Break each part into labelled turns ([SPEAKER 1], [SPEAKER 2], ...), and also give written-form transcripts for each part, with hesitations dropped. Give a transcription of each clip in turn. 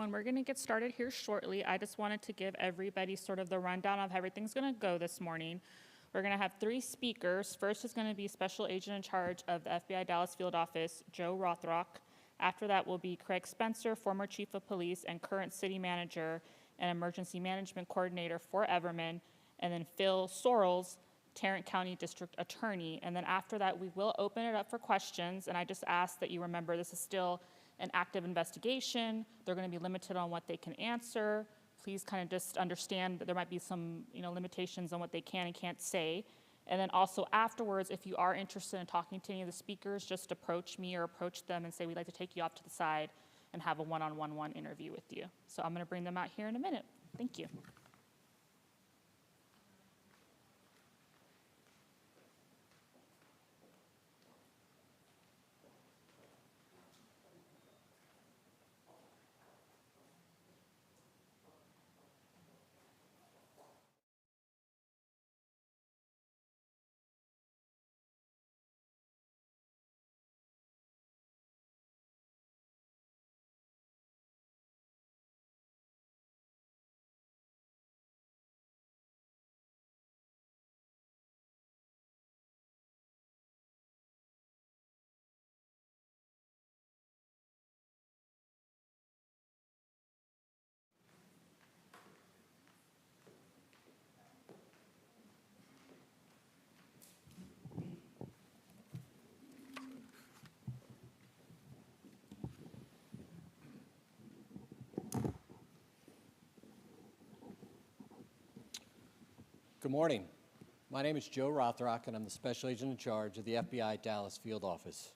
[SPEAKER 1] everyone. We're going to get started here shortly. I just wanted to give everybody sort of the rundown of how everything's going to go this morning. We're going to have 3 speakers. First is going to be Special Agent in Charge of the FBI Dallas Field Office, Joe Rothrock. After that will be Craig Spencer, former Chief of Police and current City Manager and Emergency Management Coordinator for Everman, and then Phil Sorrells, Tarrant County District Attorney. And then after that, we will open it up for questions, and I just ask that you remember this is still an active investigation. They're going to be limited on what they can answer. Please kind of just understand that there might be some limitations on what they can and can't say. And then also afterwards, if you are interested in talking to any of the speakers, just approach me or approach them and say, we'd like to take you off to the side and have a one-on-one interview with you. So I'm going to bring them out here in a minute. Thank you.
[SPEAKER 2] Good morning. My name is Joe Rothrock, and I'm the Special Agent in Charge of the FBI Dallas Field Office.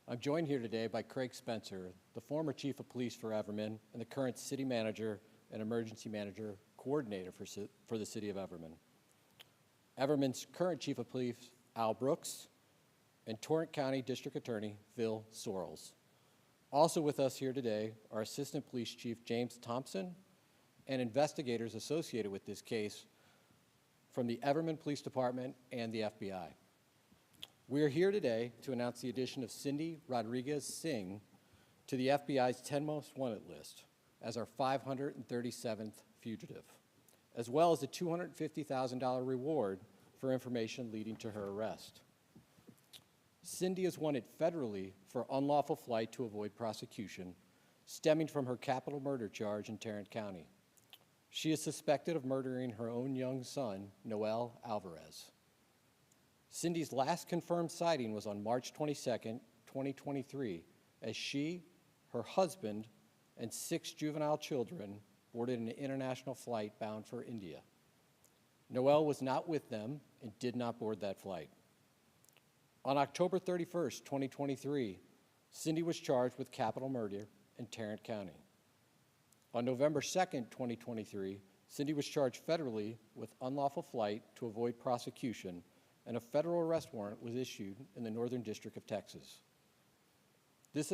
[SPEAKER 2] I'm joined here today by Craig Spencer, the former Chief of Police for Everman and the current City Manager and Emergency Manager Coordinator for the City of Everman. Everman's current Chief of Police, Al Brooks, and Tarrant County District Attorney, Phil Sorrells. Also with us here today are Assistant Police Chief James Thompson and investigators associated with this case from the Everman Police Department and the FBI. We are here today to announce the addition of Cindy Rodriguez Singh to the FBI's 10 Most Wanted list as our 537th fugitive, as well as a $250,000 reward for information leading to her arrest. Cindy is wanted federally for unlawful flight to avoid prosecution, stemming from her capital murder charge in Tarrant County. She is suspected of murdering her own young son, Noel Alvarez. Cindy's last confirmed sighting was on March 22nd, 2023, as she, her husband, and 6 juvenile children boarded an international flight bound for India. Noel was not with them and did not board that flight. On October 31st, 2023, Cindy was charged with capital murder in Tarrant County. On November 2nd, 2023, Cindy was charged federally with unlawful flight to avoid prosecution, and a federal arrest warrant was issued in the Northern District of Texas. This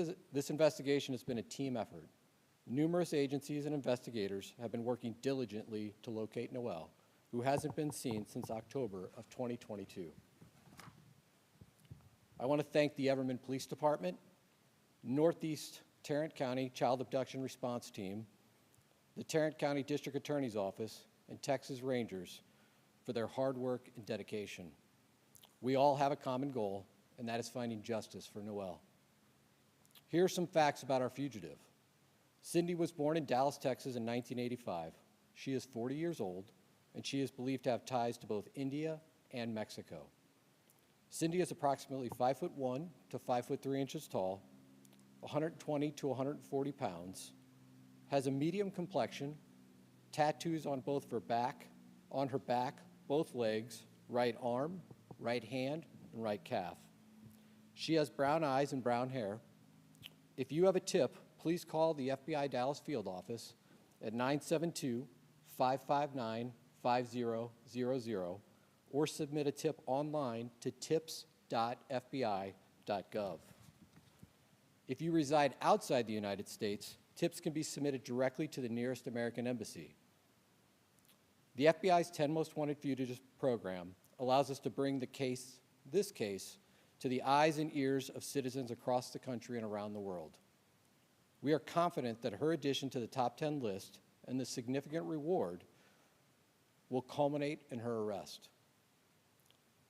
[SPEAKER 2] investigation has been a team effort. Numerous agencies and investigators have been working diligently to locate Noel, who hasn't been seen since October of 2022. I want to thank the Everman Police Department, Northeast Tarrant County Child Abduction Response Team, the Tarrant County District Attorney's Office, and Texas Rangers for their hard work and dedication. We all have a common goal, and that is finding justice for Noel. Here are some facts about our fugitive. Cindy was born in Dallas, Texas in 1985. She is 40 years old, and she is believed to have ties to both India and Mexico. Cindy is approximately 5'1" to 5'3" tall, 120 to 140 pounds, has a medium complexion, tattoos on her back, both legs, right arm, right hand, and right calf. She has brown eyes and brown hair. If you have a tip, please call the FBI Dallas Field Office at 972-559-5000 or submit a tip online to tips.fbi.gov. If you reside outside the United States, tips can be submitted directly to the nearest American embassy. The FBI's 10 Most Wanted Fugitives program allows us to bring this case to the eyes and ears of citizens across the country and around the world. We are confident that her addition to the top 10 list and the significant reward will culminate in her arrest.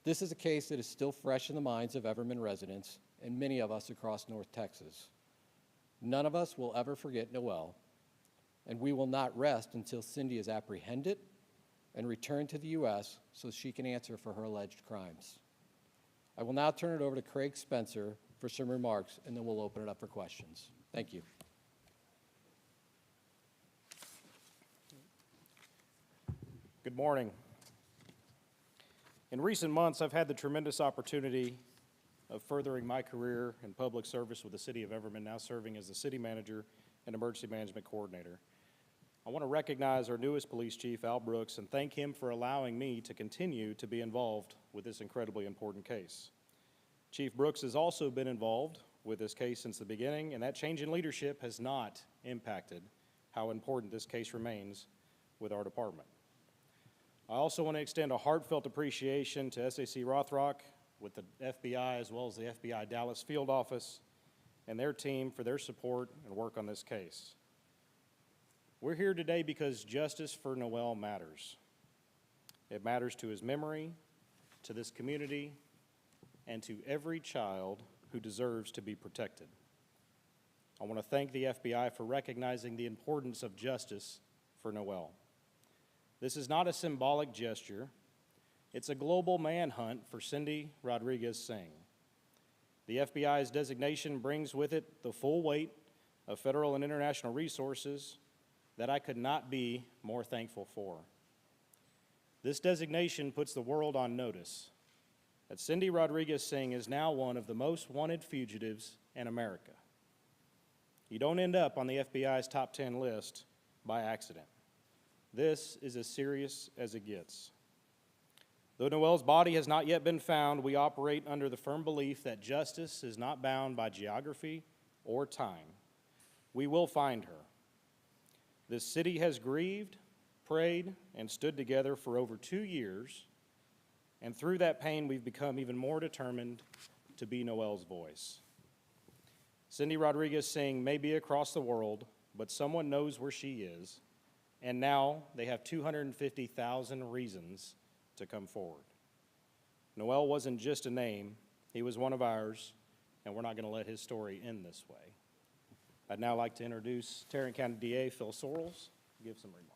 [SPEAKER 2] This is a case that is still fresh in the minds of Everman residents and many of us across North Texas. None of us will ever forget Noel, and we will not rest until Cindy is apprehended and returned to the U.S. so she can answer for her alleged crimes. I will now turn it over to Craig Spencer for some remarks, and then we'll open it up for questions. Thank you.
[SPEAKER 3] Good morning. In recent months, I've had the tremendous opportunity of furthering my career in public service with the City of Everman, now serving as the City Manager and Emergency Management Coordinator. I want to recognize our newest Police Chief, Al Brooks, and thank him for allowing me to continue to be involved with this incredibly important case. Chief Brooks has also been involved with this case since the beginning, and that change in leadership has not impacted how important this case remains with our department. I also want to extend a heartfelt appreciation to SAC Rothrock with the FBI as well as the FBI Dallas Field Office and their team for their support and work on this case. We're here today because justice for Noel matters. It matters to his memory, to this community, and to every child who deserves to be protected. I want to thank the FBI for recognizing the importance of justice for Noel. This is not a symbolic gesture. It's a global manhunt for Cindy Rodriguez-Singh. The FBI's designation brings with it the full weight of federal and international resources that I could not be more thankful for. This designation puts the world on notice that Cindy Rodriguez-Singh is now one of the most wanted fugitives in America. You don't end up on the FBI's top 10 list by accident. This is as serious as it gets. Though Noel's body has not yet been found, we operate under the firm belief that justice is not bound by geography or time. We will find her. This city has grieved, prayed, and stood together for over 2 years, and through that pain, we've become even more determined to be Noel's voice. Cindy Rodriguez-Singh may be across the world, but someone knows where she is, and now they have 250,000 reasons to come forward. Noel wasn't just a name, he was one of ours, and we're not going to let his story end this way. I'd now like to introduce Tarrant County DA Phil Sorrells to give some remarks.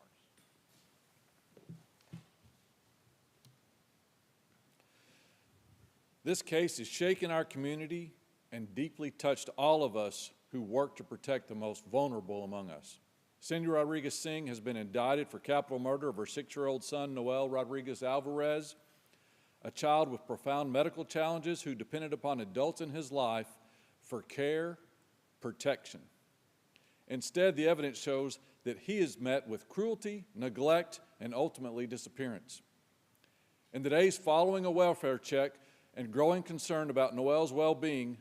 [SPEAKER 4] This case has shaken our community and deeply touched all of us who work to protect the most vulnerable among us. Cindy Rodriguez-Singh has been indicted for capital murder of her 6-year-old son, Noel Rodriguez Alvarez, a child with profound medical challenges who depended upon adults in his life for care, protection. Instead, the evidence shows that he is met with cruelty, neglect, and ultimately disappearance. In the days following a welfare check and growing concern about Noel's well-being,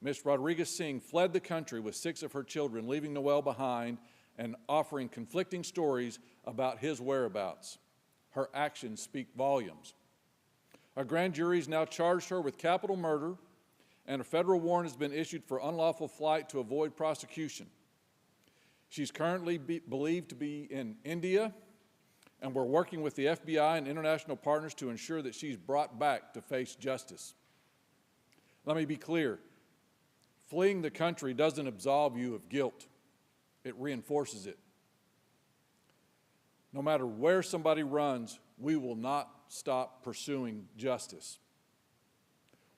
[SPEAKER 4] Ms. Rodriguez-Singh fled the country with 6 of her children, leaving Noel behind and offering conflicting stories about his whereabouts. Her actions speak volumes. A grand jury has now charged her with capital murder, and a federal warrant has been issued for unlawful flight to avoid prosecution. She's currently believed to be in India, and we're working with the FBI and international partners to ensure that she's brought back to face justice. Let me be clear. Fleeing the country doesn't absolve you of guilt. It reinforces it. No matter where somebody runs, we will not stop pursuing justice.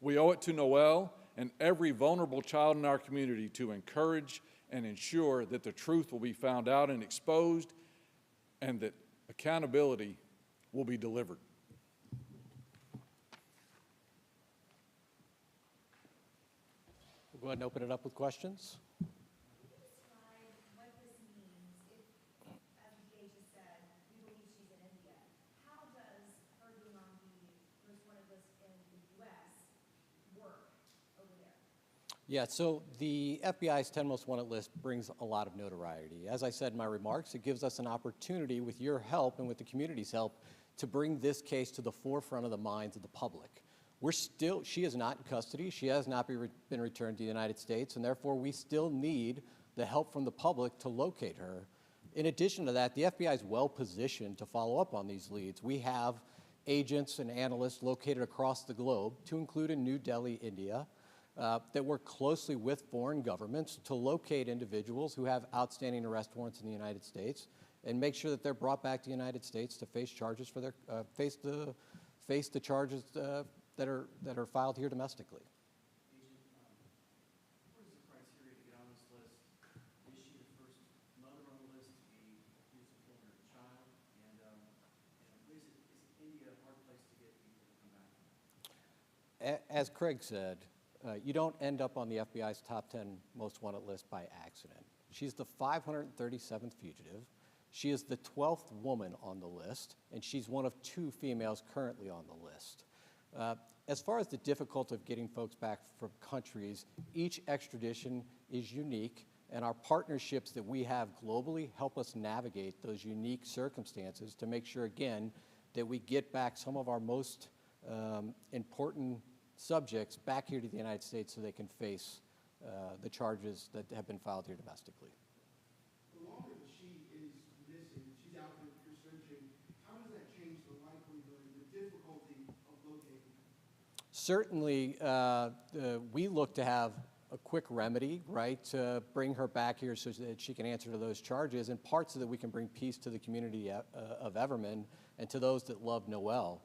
[SPEAKER 4] We owe it to Noel and every vulnerable child in our community to encourage and ensure that the truth will be found out and exposed, and that accountability will be delivered.
[SPEAKER 2] We'll go ahead and open it up with questions. Yeah, so the FBI's 10 Most Wanted list brings a lot of notoriety. As I said in my remarks, it gives us an opportunity with your help and with the community's help to bring this case to the forefront of the minds of the public. She is not in custody. She has not been returned to the United States, and therefore we still need the help from the public to locate her. In addition to that, the FBI is well positioned to follow up on these leads. We have agents and analysts located across the globe, to include in New Delhi, India, that work closely with foreign governments to locate individuals who have outstanding arrest warrants in the United States and make sure that they're brought back to the United States to face charges for their face the charges that are filed here domestically.
[SPEAKER 5] Agent, what is the criteria to get on this list? Is she the first mother on the list to be accused of killing her child? And is India a hard place to get people to come back?
[SPEAKER 2] As Craig said, you don't end up on the FBI's top 10 most wanted list by accident. She's the 537th fugitive. She is the 12th woman on the list, and she's one of 2 females currently on the list. As far as the difficulty of getting folks back from countries, each extradition is unique, and our partnerships that we have globally help us navigate those unique circumstances to make sure, again, that we get back some of our most important subjects back here to the United States so they can face the charges that have been filed here domestically.
[SPEAKER 6] The longer that she is missing, she's out there for searching, how does that change the likelihood, the difficulty of locating her?
[SPEAKER 2] Certainly, we look to have a quick remedy, right, to bring her back here so that she can answer to those charges, and parts so that we can bring peace to the community of Everman and to those that love Noel.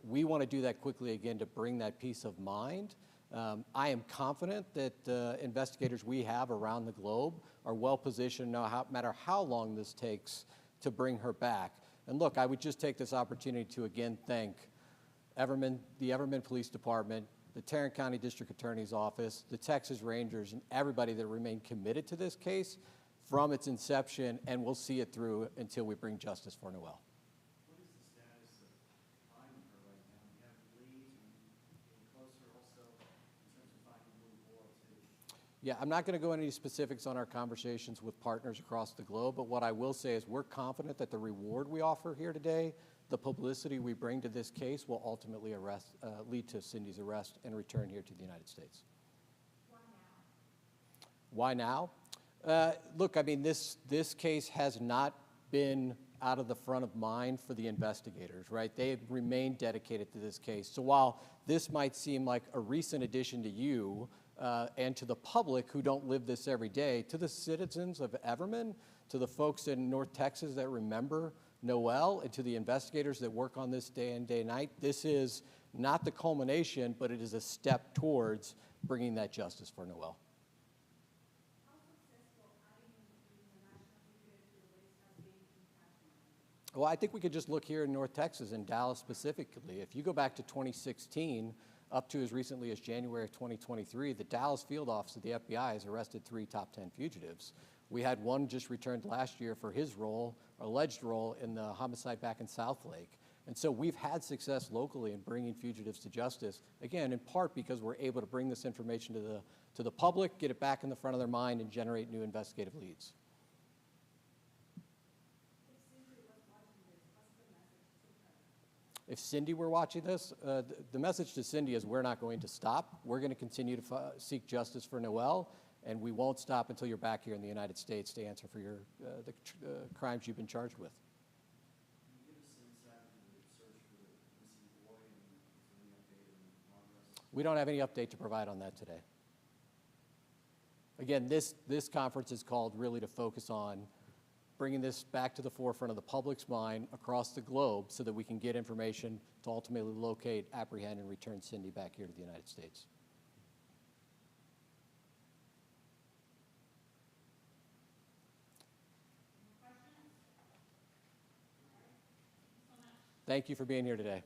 [SPEAKER 2] We want to do that quickly again to bring that peace of mind. I am confident that investigators we have around the globe are well positioned, no matter how long this takes, to bring her back. And look, I would just take this opportunity to again thank Everman, the Everman Police Department, the Tarrant County District Attorney's Office, the Texas Rangers, and everybody that remained committed to this case from its inception, and we'll see it through until we bring justice for Noel.
[SPEAKER 5] What is the status of finding her right now? Do you have leads and getting closer also in terms of finding Blue Boy too?
[SPEAKER 2] Yeah, I'm not going to go into any specifics on our conversations with partners across the globe, but what I will say is we're confident that the reward we offer here today, the publicity we bring to this case, will ultimately lead to Cindy's arrest and return here to the United States. Why now? Look, I mean, this case has not been out of the front of mind for the investigators, right? They have remained dedicated to this case. So while this might seem like a recent addition to you and to the public who don't live this every day, to the citizens of Everman, to the folks in North Texas that remember Noel, and to the investigators that work on this day and day and night, this is not the culmination, but it is a step towards bringing that justice for Noel. Well, I think we could just look here in North Texas, in Dallas specifically. If you go back to 2016, up to as recently as January of 2023, the Dallas field office of the FBI has arrested 3 top 10 fugitives. We had one just returned last year for his role, alleged role, in the homicide back in South Lake. And so we've had success locally in bringing fugitives to justice, again, in part because we're able to bring this information to the public, get it back in the front of their mind, and generate new investigative leads. If Cindy were watching this, the message to Cindy is we're not going to stop. We're going to continue to seek justice for Noel, and we won't stop until you're back here in the United States to answer for your the crimes you've been charged with.
[SPEAKER 5] Can you give us insight into the search for the missing boy and is there any update on the progress?
[SPEAKER 2] We don't have any update to provide on that today. Again, this conference is called really to focus on bringing this back to the forefront of the public's mind across the globe so that we can get information to ultimately locate, apprehend, and return Cindy back here to the United States. Thank you for being here today.